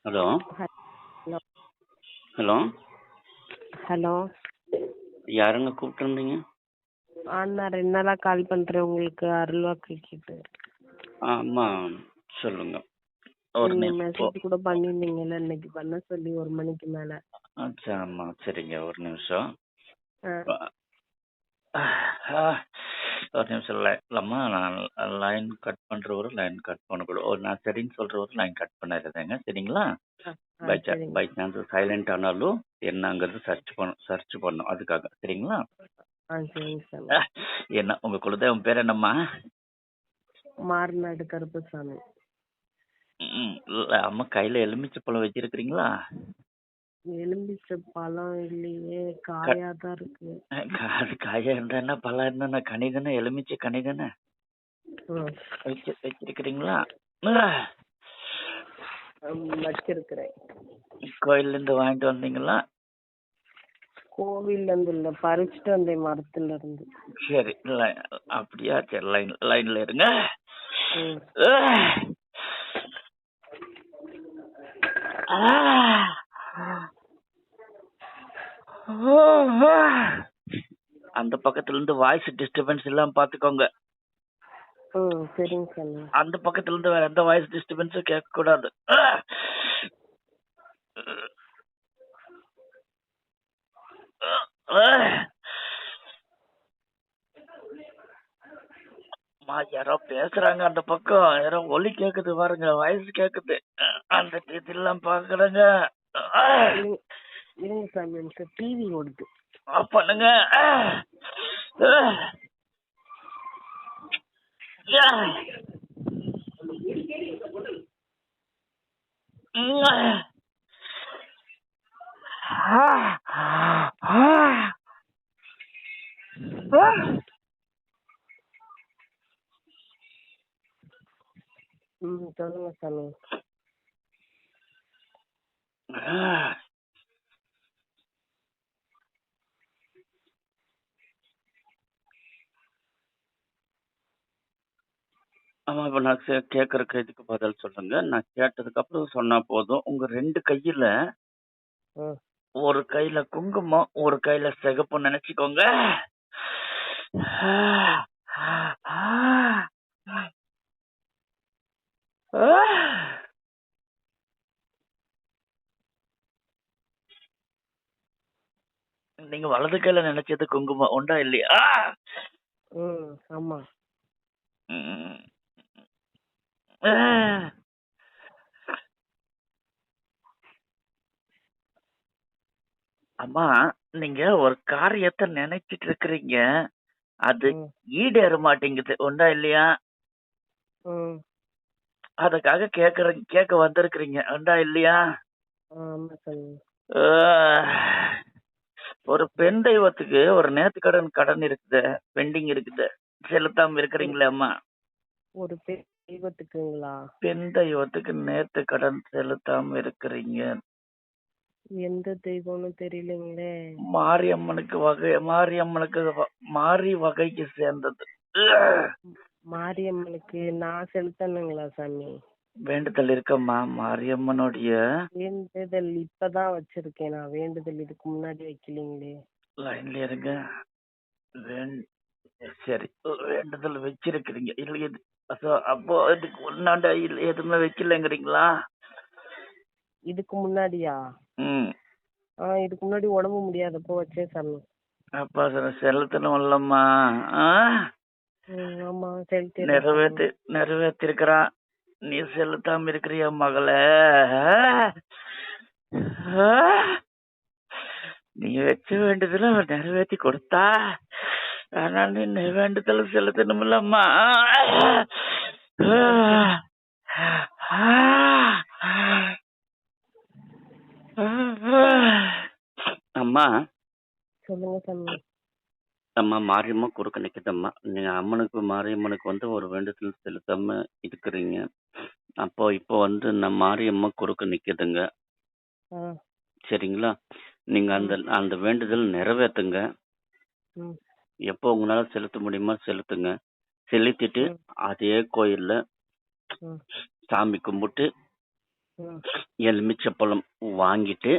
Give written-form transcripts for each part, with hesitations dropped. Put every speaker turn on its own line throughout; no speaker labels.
Hello
hello
hello
hello
யாருங்க கூப்பிட்டுருந்தீங்க?
நான் 2 நாளா கால் பண்றேன் உங்களுக்கு அருள்வாக்கு கேட்டு.
ஆமாம், சொல்லுங்க. ஒரு
நீங்க
நிமிஷம்
மெசேஜ் கூட பண்ணியிருந்தீங்கல்ல இன்னைக்கு பண்ண சொல்லி 1 மணிக்கு மேல.
ஆமாம், சரிங்க, ஒரு நிமிஷம்.
ஆ,
ஒரு நிமிஷம் இல்லம்மா, நான் லைன் கட் பண்ணுறவரு லைன் கட் பண்ணக்கூடாது. நான் சரின்னு சொல்கிறவரு லைன் கட் பண்ணிடுறேங்க, சரிங்களா?
ஆ, சரிங்க.
பை சான்ஸ் சைலண்ட் ஆனாலும் என்னங்கிறது சர்ச் பண்ணும் அதுக்காக, சரிங்களா?
சரிங்க சாமி.
என்ன உங்கள் குலதெய்வம் பேர் என்னம்மா?
மாறுநாடு கருப்பசாமி.
இல்லை, அம்மா கையில் எலுமிச்சை பழம் வச்சிருக்கிறீங்களா?
எலும்பிச்சை பழம் இல்லையே, காயாதான் இருக்கு.
அது காயா இருந்தா பழம் இருந்தா கனி தானே, எலுமிச்சை கனி தானே. வச்சிருக்கிறீங்களா?
வச்சிருக்கிறேன்.
கோயில்ல இருந்து வாங்கிட்டு வந்தீங்களா?
கோவில்ல இருந்து இல்ல, பறிச்சுட்டு வந்தேன் மரத்துல இருந்து.
சரி, அப்படியா, சரி, லைன்ல இருங்க. அந்த பக்கத்துல இருந்து வாய்ஸ் டிஸ்டர்பன்ஸ் எல்லாம் பாத்துக்கோங்க.
சரிங்க சாமி.
அந்த பக்கத்துல இருந்து வேற எந்த வாய்ஸ் டிஸ்டர்பன்ஸும் கேட்க கூடாது. யாரோ பேசுறாங்க அந்த பக்கம், யாரோ ஒலி கேக்குது பாருங்க, வாய்ஸ் கேக்குது. அந்த இதெல்லாம் பாக்குறேங்க.
இருங்க சாமி, எனக்கு டிவி ஓடுது.
பண்ணுங்க.
சொல்லுங்க சாமி.
ஆமா, இப்ப நான் கேக்குற கேள்விக்கு பதில் சொல்லுங்க. நான் கேட்டதுக்கு அப்புறம் சொன்னா போதும். உங்க 2 கையில, ஒரு கையில குங்குமம், ஒரு கையில சிகப்பு நினைச்சுக்கோங்க. நீங்க வலது கையில நினைச்சது குங்குமம் உண்டா இல்லையா?
ஆமா.
அம்மா, நீங்க ஒரு காரியத்தை நினைச்சிட்டு இருக்கிறீங்க, அது ஈடேற மாட்டேங்குது உண்டா இல்லையா? அதுக்காக கேட்க வந்திருக்கிறீங்க உண்டா இல்லையா? ஒரு பெண் தெய்வத்துக்கு ஒரு கடன் இருக்குது, பெண்டிங் இருக்குது, செலுத்தாம இருக்கிறீங்களே அம்மா?
ஒரு தெய்வத்துக்குங்களா?
பெண் தெய்வத்துக்கு கடன் செலுத்தாம இருக்கிறீங்க.
எந்த தெய்வம்னு தெரியலங்களே.
மாரியம்மனுக்கு மாரி வகைக்கு சேர்ந்தது.
மாரியம்மனுக்கு நான் செலுத்தணுங்களா சாமி?
வேண்டுதல் இருக்கம்மா, மாரியம்மனுடைய
வேண்டுதல் இப்பதான் வச்சிருக்கேன் நான். வேண்டுதல் இதுக்கு முன்னாடி வைக்கலீங்களே.
லைன்ல இருங்க. சரி, வேண்டுதல் வச்சிருக்கிறீங்க இல்ல? அப்போ இதுக்கு முன்னாடி எதுவுமே வைக்கலங்கிறீங்களா?
இதுக்கு முன்னாடியா? இதுக்கு முன்னாடி உடம்பு முடியாதப்போ வச்சேன் சாமி. அப்பா
செலுத்தணும் இல்லம்மா?
ஆமா,
நிறைவேற்றிருக்கிறான். நீ செலுத்தாம இருக்கிறிய மகள? நீ வச்ச வேண்டுதல நிறைவேற்றி கொடுத்தா, ஆனா நீ வேண்டுதல் செலுத்தணும் இல்லம்மா? அம்மா,
சொல்லுங்க சாமி.
அம்மா, மாரியம்மா குறுக்க நிக்குதம்மா. நீங்க மாரியம்மனுக்கு ஒரு வேண்டுதல் செலுத்தாம இருக்கிறீங்க. அப்போ இப்போ மாரியம்மா குறுக்க நிக்குதுங்க, சரிங்களா? நீங்க அந்த வேண்டுதல் நிறைவேற்றுங்க. எப்போ உங்களால செலுத்த முடியுமா செலுத்துங்க. செலுத்திட்டு அதே கோயில்ல சாமி கும்பிட்டு
ம்
எலுமிச்சப்பழம் வாங்கிட்டு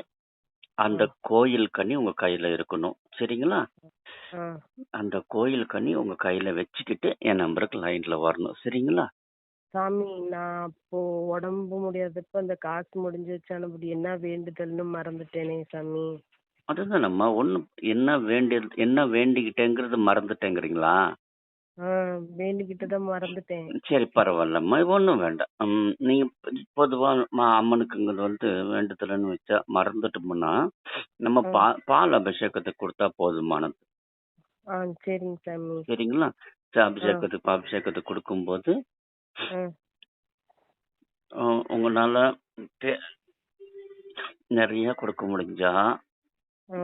அந்த
ம்
கோயில் கனி உங்க கையில இருக்கணும். சரிங்களா?
ஆ
அந்த கோயில் கனி உங்க கையில வச்சுக்கிட்டு என் நம்பருக்கு லைன்ல வரணும். சரிங்களா?
சாமி, நான் அப்போ உடம்பு முடியாதப்ப அந்த காசு முடிஞ்சிருச்சு அப்படி என்ன வேண்டுதல்னு மறந்துட்டேனே சாமி.
அதுதான் நம்ம என்ன வேண்டிக்கிட்டேங்கிறது மறந்துட்டேங்கிறீங்களா?
ஆ வேண்டிக்கிட்டதை மறந்துட்டேன்.
சரி பரவாயில்லம்மா. ஒண்ணும் வேண்டாம். நீங்க பொதுவா அம்மனுக்குங்கிறது வந்து வேண்டுதல்ன்னு வச்சா மறந்துட்டோம்னா, நம்ம
ஆ
பால் அபிஷேகத்துக்கு குடுத்தா போதுமானது.
ஆ சரிங்க சாமி.
சரிங்களா?
ஆ
அபிஷேகத்துக்கு குடுக்கும்போது,
ஆ
உங்கனால தே நெறைய குடுக்க முடிஞ்சா,
ஆ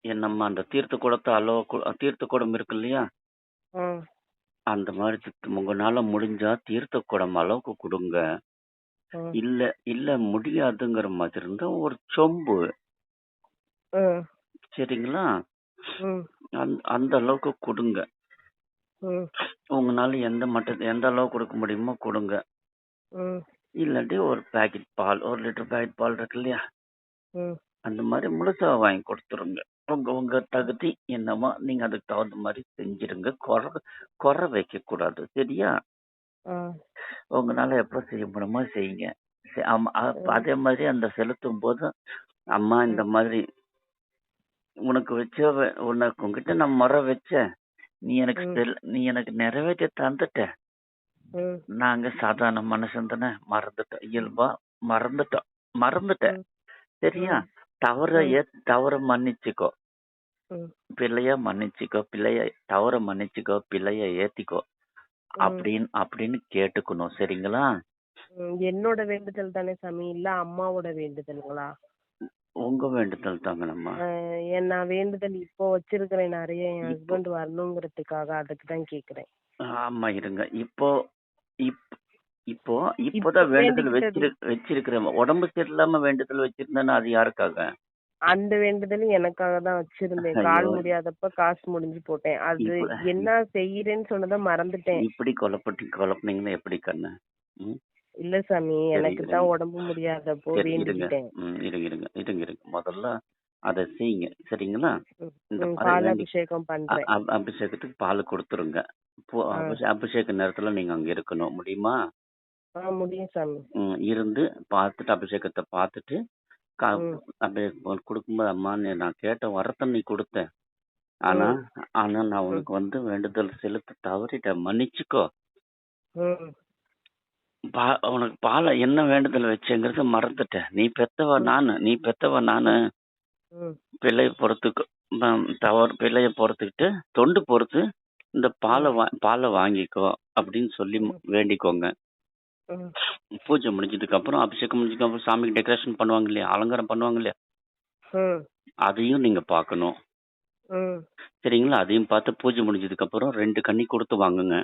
நம்ம அந்த தீர்த்த குடத்த தீர்த்த குடம் இருக்கு இல்லையா?
ஆ
அந்த மாரி உங்கனால முடிஞ்சா தீர்த்த குடம் அளவுக்கு குடுங்க.
ஆ
இல்ல முடியாதுங்கிற மாதிரி இருந்தா ஒரு சொம்பு.
ஆ
சரிங்களா?
ம்
அந்த அளவுக்கு குடுங்க.
ம்
உங்கனால எந்த அளவுக்கு குடுக்க முடியுமோ குடுங்க.
ம்
இல்லாட்டி ஒரு பாக்கெட் பால், 1 லிட்டர் பாக்கெட் பால் இருக்கு இல்லையா?
ம்
அந்த மாரி முழுசா வாங்கி குடுத்துருங்க. உங்க தகுதி என்னமோ நீங்க அதுக்கு தகுந்த மாரி செஞ்சிருங்க. கொற வைக்கக்கூடாது. சரியா?
ஆ
உங்கனால எப்ப செய்ய முடியுமோ செய்யுங்க. ஆமா.
ம்
அதே மாதிரி அந்த செலுத்தும்போது, அம்மா இந்த
ம்
மாதிரி உன்கிட்ட நான் மொற வச்சேன்.
ம்
நீ எனக்கு நிறைவேத்தி தந்துட்ட.
ம்
நாங்க சாதாரண மனுஷன் தானே. மறந்துட்டோம். இயல்பா மறந்துட்டோம். மறந்துட்டேன்.
ம்
சரியா?
ம் ம்
தவற மன்னிச்சுக்கோ.
ம்
தவற மன்னிச்சுக்கோ. பிழைய ஏத்திக்கோ.
ம்
அப்படின்னு கேட்டுக்கணும். சரிங்களா?
என்னோட வேண்டுதல் தானே சாமி, இல்ல அம்மாவோட வேண்டுதல்களா?
உங்க வேண்டுதல் தாங்க நம்ம.
நான் வேண்டுதல் இப்போ வச்சிருக்கிறேன் நிறைய, என்
இப்போ
ஹஸ்பண்ட் வரணுங்கிறதுக்காக, அதுக்கு தான் கேக்குறேன்.
ஆமா இருங்க. இப்போ இப் இப்போ
இப்போ
இப்போதான் வேண்டுதல்
வேண்டிக்கிட்டது
வச்சிருக்கிறேன். உடம்பு சரியில்லாம வேண்டுதல் வச்சிருந்தேன்னா அது யாருக்காக?
அந்த வேண்டுதலும் எனக்காக தான் வச்சிருந்தேன்.
ஐயோ!
கால் முடியாதப்ப காசு முடிஞ்சு போட்டேன். அது
இப்ப
என்ன செய்யறேன்னு சொன்னதை மறந்துட்டேன்.
இப்படி குழப்பினீங்கன்னா எப்படி கண்ணு? ம்.
இல்ல சாமி,
சரி
எனக்கு
இருங்க.
தான் உடம்பு முடியாதப்போ
சரி இருங்க.
வேண்டிக்கிட்டேன்.
இருங்க. முதல்ல அத செய்யுங்க. சரிங்களா? இந்த மாரி
பால் அபிஷேகம் பண்றேன்.
அபிஷேகத்துக்கு பால் குடுத்துருங்க.
ஆ
அபிஷேக நேரத்துல நீங்க அங்க இருக்கணும். முடியுமா?
முடியும் சாமி.
இருந்து பார்த்துட்டு அபிஷேகத்த பார்த்துட்டு, கா
ம்
அப்படியே குடுக்கும்போது, அம்மா நான் கேட்ட வரத்த நீ குடுத்த. ஆனா
ம்
ஆனா நான்
ம்
உனக்கு வந்து வேண்டுதல் செலுத்த தவறிட்டேன். மன்னிச்சுக்கோ.
ம்
உனக்கு என்ன வேண்டுதல் வச்சேங்கிறத மறந்துட்டேன்.
ம்
நீ பெத்தவ நானு.
ம்
பிள்ளைய பொறுத்துக்கோ. பிள்ளைய பொறுத்துக்கிட்டு, தொண்டு பொறுத்து இந்த
ம்
பால வாங்கிக்கோ அப்படின்னு சொல்லி
ம்
வேண்டிக்கோங்க.
ம்
பூஜை முடிஞ்சதுக்கு அப்புறம், அபிஷேகம் முடிஞ்சதுக்கு அப்புறம் சாமிக்கு டெக்கரேஷன் பண்ணுவாங்க இல்லையா? அலங்காரம் பண்ணுவாங்க இல்லையா?
ம்
அதையும் நீங்க பார்க்கணும்.
ம்
சரிங்களா? அதையும் பார்த்து பூஜை முடிஞ்சதுக்கு அப்புறம் 2 கன்னி குடுத்து வாங்குங்க.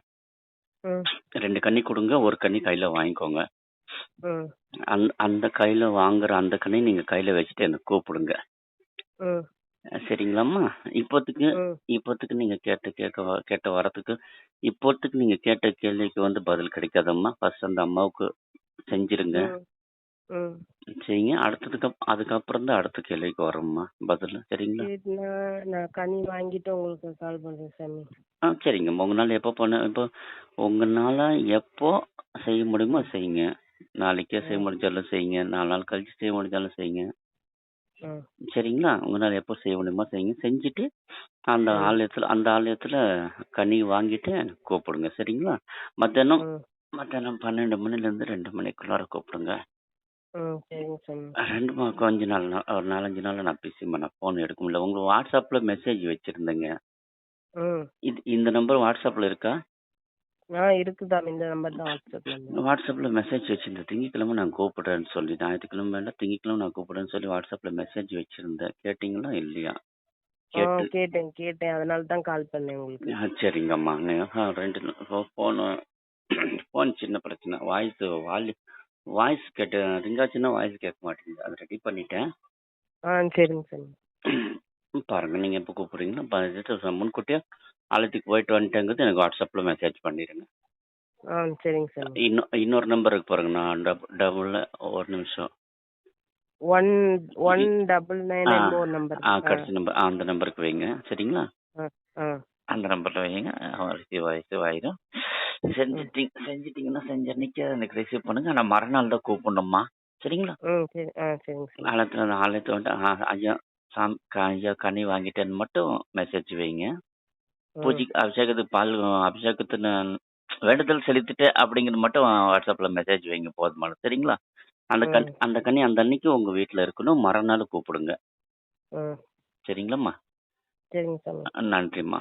ம்
2 கன்னி குடுங்க. 1 கன்னி கையில வாங்கிக்கோங்க.
ம்
அந்த கையில வாங்குற அந்த கன்னிய நீங்க கையில வச்சுட்டு என்ன கூப்பிடுங்க.
ம்
சரிங்களாம்மா? இப்போதைக்கு
ம்
இப்போதைக்கு நீங்க கேட்ட வரத்துக்கு இப்போதைக்கு நீங்க கேட்ட கேள்விக்கு வந்து பதில் கிடைக்காதம்மா. ஃபர்ஸ்ட் அந்த அம்மாவுக்கு செஞ்சிருங்க.
ம் ம்
செய்யுங்க. அதுக்கப்புறம் தான் அடுத்த கேள்விக்கு வரோம்மா பதில். சரிங்களா?
சரி, நான் கனி வாங்கிட்டு உங்களுக்கு கால் பண்றேன் சாமி.
சரிங்கம்மா. உங்கனால எப்போ செய்ய முடியுமோ
ம்
செய்யுங்க. நாளைக்கே செய்ய
ம்
முடிஞ்சாலும் செய்யுங்க. 4 நாள் கழிச்சு செய்ய முடிஞ்சாலும் செய்யுங்க.
ம்
சரிங்களா? உங்கனால எப்போ செய்ய முடியுமோ செய்யுங்க. செஞ்சுட்டு
ம்
அந்த ஆலயத்துல கனி வாங்கிட்டு எனக்கு கூப்பிடுங்க. சரிங்களா? மத்தியானம்
ம்
மத்தியானம் 12 மணிலேருந்து 2 மணிக்குள்ளார கூப்பிடுங்க.
சரிங்க சாமி.
2 கொஞ்ச நாள் ஒரு 4, 5 நாள்ல நான் பிஸிம்மா. நான் ஃபோன் எடுக்க முடியல. உங்க வாட்ஸ்அப்ல மெசேஜ் வச்சிருந்தேங்க.
ம்
இந்த நம்பர் வாட்ஸ்அப்ல இருக்கா?
இருக்கு சாமி, இந்த நம்பர் தான் வாட்ஸ்அப் நம்பர்.
வாட்ஸ்அப்ல மெசேஜ் வச்சிருந்தேன். திங்கட்கிழமை நான் கூப்பிடுறேன்னு சொல்லி. ஞாயிற்றுக்கிழமை வேண்டாம், திங்கட்கிழமை நான் கூப்பிடுறேன்னு சொல்லி வாட்ஸ்அப்ல மெசேஜ் வச்சிருந்தேன். கேட்டீங்களா இல்லையா? கேட்டு
கேட்டேன், அதனால தான் கால் பண்ணேன் உங்களுக்கு.
சரிங்கம்மா. நீங்க 2 ஃபோனு ஃபோன் சின்ன பிரச்சனை. வாய்ஸ் ரிங் ஆச்சுன்னா வாய்ஸ் கேட்க மாட்டேங்குது. அதை ரெடி பண்ணிட்டேன்.
சரிங்க சாமி.
பாருங்க நீங்க எப்போ கூப்பிடுறீங்களோ முன்கூட்டியே ஆலயத்துக்கு போயிட்டு வந்துட்டேங்கிறது எனக்கு வாட்ஸ்அப்ல மெசேஜ் பண்ணிடுங்க.
ஆ சரிங்க சாமி.
இன்னொரு நம்பருக்கு பாருங்க. நான் டபுள் ஒரு நிமிஷம்.
199
ஆ
என்னமோ ஒரு நம்பர்.
கடைசி நம்பர் அந்த நம்பருக்கு வைங்க. சரிங்களா?
ஆ ஆ
அந்த நம்பர்ல வைங்க. ரிசீவ் ஆயிரும். செஞ்சிட்டீங்கன்னா செஞ்ச அன்னைக்கு எனக்கு ரிசீவ் பண்ணுங்க. ஆனால் மறுநாள் தான் கூப்பிடணும்மா. சரிங்களா?
ம் சரி சரிங்க சாமி.
ஆலயத்தில் வந்து ஐயா ஐயா கனி வாங்கிட்டேன்னு மட்டும் மெசேஜ் வைங்க. பூஜைக்கு அபிஷேகத்துக்கு பால் அபிஷேகത്തിന് வேண்டுதல் செலுத்திட்டேன் அப்படிங்கிறது மட்டும் வாட்ஸ்அப்பில் மெசேஜ் வைங்க போதுமானது. சரிங்களா? அந்த கனி அந்த அன்னைக்கு உங்கள் வீட்டில் இருக்கணும். மறுநாள் கூப்பிடுங்க. சரிங்களாம்மா?
சரிங்க சாமி.
நன்றிம்மா.